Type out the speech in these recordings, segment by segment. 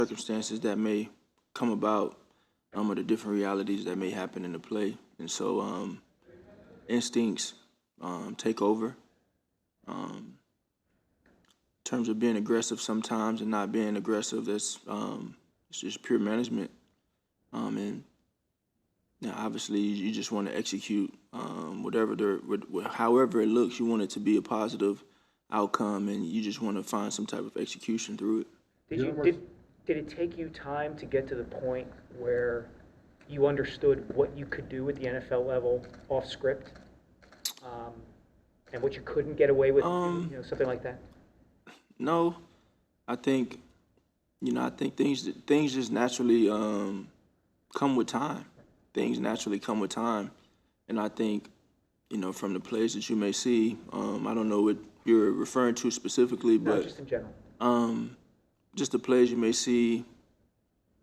circumstances that may come about, or the different realities that may happen in the play. And so instincts take over. In terms of being aggressive sometimes and not being aggressive, that's it's just pure management. And now, obviously, you just want to execute however it looks. You want it to be a positive outcome, and you just want to find some type of execution through it. Did it take you time to get to the point where you understood what you could do at the NFL level off script, and what you couldn't get away with, something like that? No, I think, I think things just naturally come with time. Things naturally come with time, and I think, from the plays that you may see, I don't know what you're referring to specifically, No, but just in general. just the plays you may see,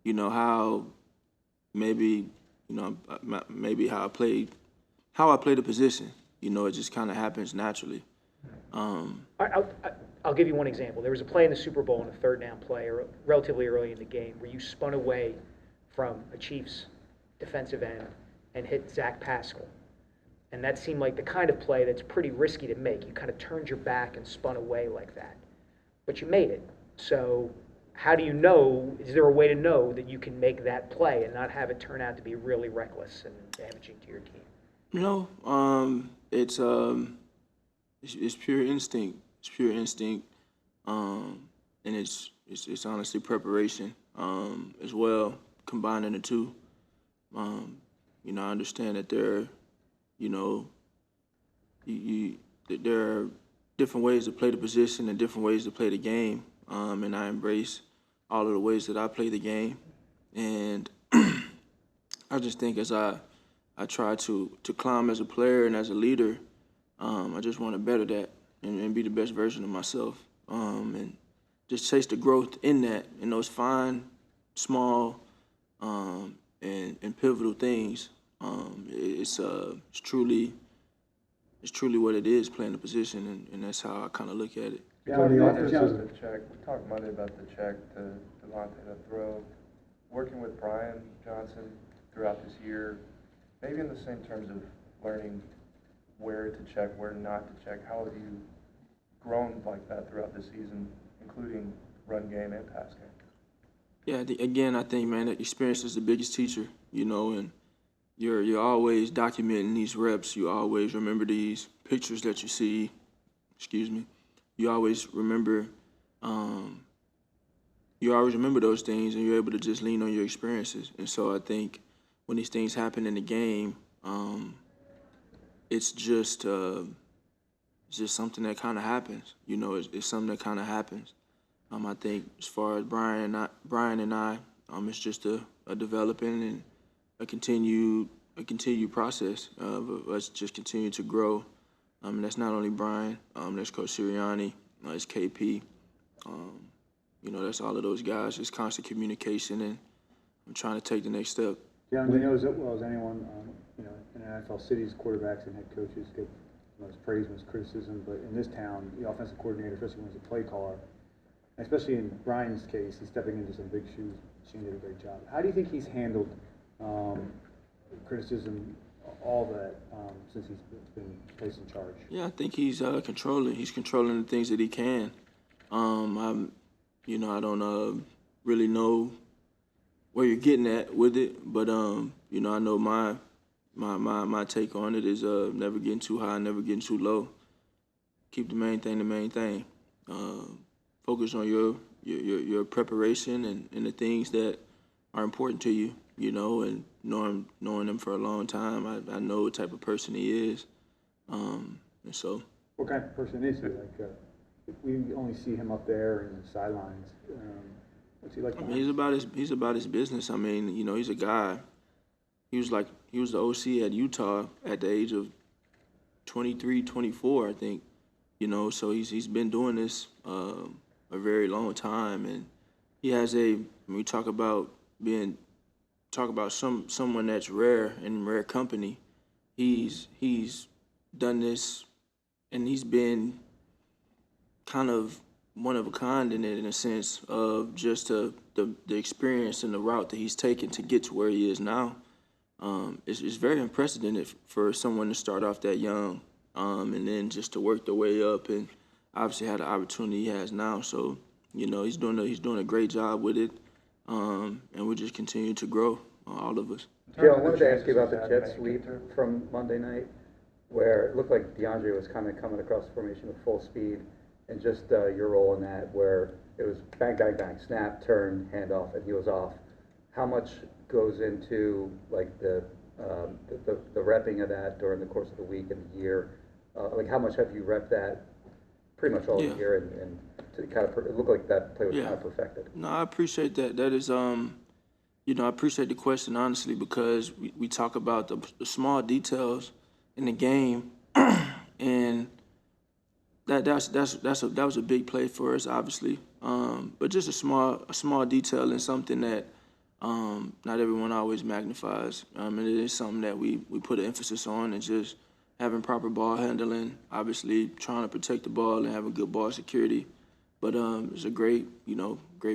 how maybe, maybe how I play the position. It just kind of happens naturally. I'll give you one example. There was a play in the Super Bowl in a third down play, or relatively early in the game, where you spun away from a Chiefs defensive end and hit Zach Pascal. And that seemed like the kind of play that's pretty risky to make. You kind of turned your back and spun away like that. But you made it. So how do you know, is there a way to know that you can make that play and not have it turn out to be really reckless and damaging to your team? It's pure instinct. It's pure instinct, and it's honestly preparation as well, combining the two. I understand that that there are different ways to play the position and different ways to play the game, and I embrace all of the ways that I play the game, and I just think as I try to climb as a player and as a leader, I just want to better that and be the best version of myself, and just chase the growth in that, in those fine, small, and pivotal things. It's truly what it is, playing the position, and that's how I kind of look at it. We talked Monday about the check. We talked Monday about the check to Devontae to throw. Working with Brian Johnson throughout this year, maybe in the same terms of learning where to check, where not to check. How have you grown like that throughout the season, including run game and pass game? Yeah, again, I think, man, that experience is the biggest teacher, and you're always documenting these reps. You always remember these pictures that you see. Excuse me. You always remember. You always remember those things, and you're able to just lean on your experiences. And so I think when these things happen in the game, it's just something that kind of happens. It's something that kind of happens. I think as far as Brian and I, it's just a developing and a continued process of us just continue to grow. And that's not only Brian, that's Coach Sirianni, it's KP. That's all of those guys. Just constant communication, and I'm trying to take the next step. Yeah, we know as well as anyone, in NFL cities, quarterbacks and head coaches get most praise, most criticism. But in this town, the offensive coordinator, especially when he's a play caller, especially in Brian's case, he's stepping into some big shoes. Shane did a great job. How do you think he's handled criticism, all that, since he's been placed in charge? Yeah, I think he's controlling. He's controlling the things that he can. I don't really know where you're getting at with it, but I know my take on it is never getting too high, never getting too low. Keep the main thing the main thing. Focus on your preparation and the things that are important to you, and knowing them for a long time. I know what type of person he is, and so. What kind of person is he? Like, we only see him up there in the sidelines. What's he like? I mean, he's about his business. I mean, he's a guy. He was the OC at Utah at the age of 23, 24, I think. So he's been doing this a very long time, and he has when we talk about someone that's rare in rare company. He's done this, and he's been kind of one of a kind in it, in a sense of just the experience and the route that he's taken to get to where he is now. It's very unprecedented for someone to start off that young, and then just to work their way up, and obviously have the opportunity he has now. So, he's doing a great job with it, and we just continue to grow, all of us. Joe, I wanted to ask you about the jet sweep from Monday night, where it looked like DeAndre was kind of coming across the formation with full speed, and just your role in that, where it was bang, bang, bang, snap, turn, handoff, and he was off. How much goes into like the repping of that during the course of the week and the year? Like how much have you repped that pretty much all Yeah. year, and to kind of it looked like that play was Yeah. kind of perfected. No, I appreciate that. That is, I appreciate the question, honestly, because we talk about the small details in the game, and that was a big play for us, obviously. But just a small detail and something that not everyone always magnifies. And it is something that we put an emphasis on, and just having proper ball handling, obviously trying to protect the ball and having good ball security. But it's a great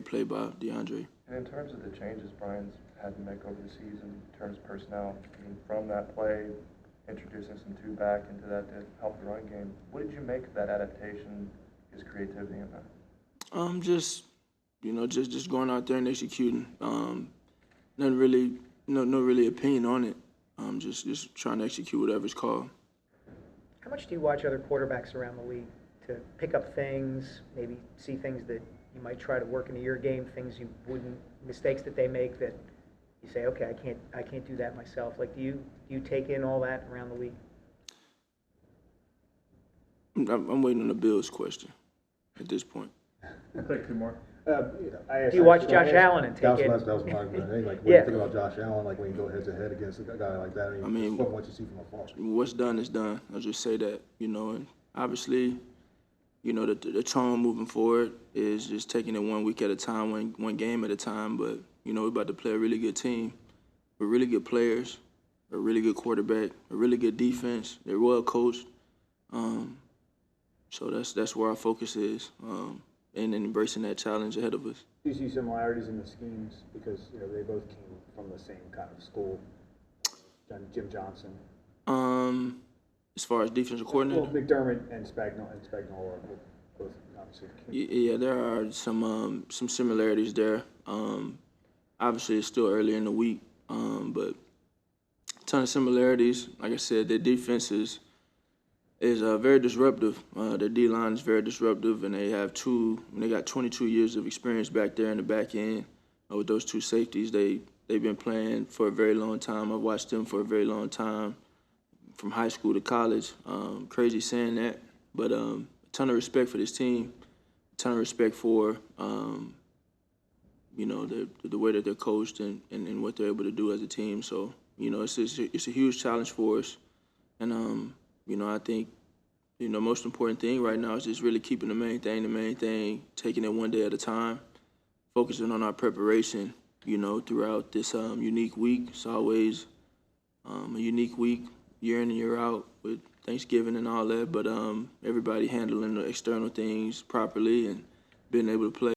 play by DeAndre. And in terms of the changes Brian's had to make over the season, in terms of personnel, I mean, from that play, introducing some two back into that to help the run game, what did you make of that adaptation, his creativity in that? Just going out there and executing. Nothing really, no really opinion on it. Just trying to execute whatever's called. How much do you watch other quarterbacks around the league to pick up things, maybe see things that you might try to work into your game, things you wouldn't, mistakes that they make that you say, okay, I can't do that myself. Like, do you take in all that around the league? I'm waiting on the Bills question at this point. Thank you, Mark. Do you watch Josh Allen and take in? That was my thing. Like, when Yeah. you think about Josh Allen, like when you go head to head against a guy like that, I mean, just from what you see from afar. What's done is done. I'll just say that, and obviously, the tone moving forward is just taking it 1 week at a time, one game at a time. But, we're about to play a really good team with really good players, a really good quarterback, a really good defense. They're well coached. So that's where our focus is, and embracing that challenge ahead of us. Do you see similarities in the schemes, because they both came from the same kind of school? Jim Johnson. As far as defensive coordinator. Well, McDermott and Spagnuolo are both obviously. Yeah, there are some similarities there. Obviously, it's still early in the week, but a ton of similarities. Like I said, their defense is very disruptive. Their D-line is very disruptive, and they got 22 years of experience back there in the back end with those two safeties. They've been playing for a very long time. I've watched them for a very long time, from high school to college. Crazy saying that, but a ton of respect for this team, a ton of respect for the way that they're coached and what they're able to do as a team. So it's a huge challenge for us, and I think most important thing right now is just really keeping the main thing, taking it one day at a time, focusing on our preparation. Throughout this unique week. It's always a unique week, year in and year out, with Thanksgiving and all that, but everybody handling the external things properly and being able to play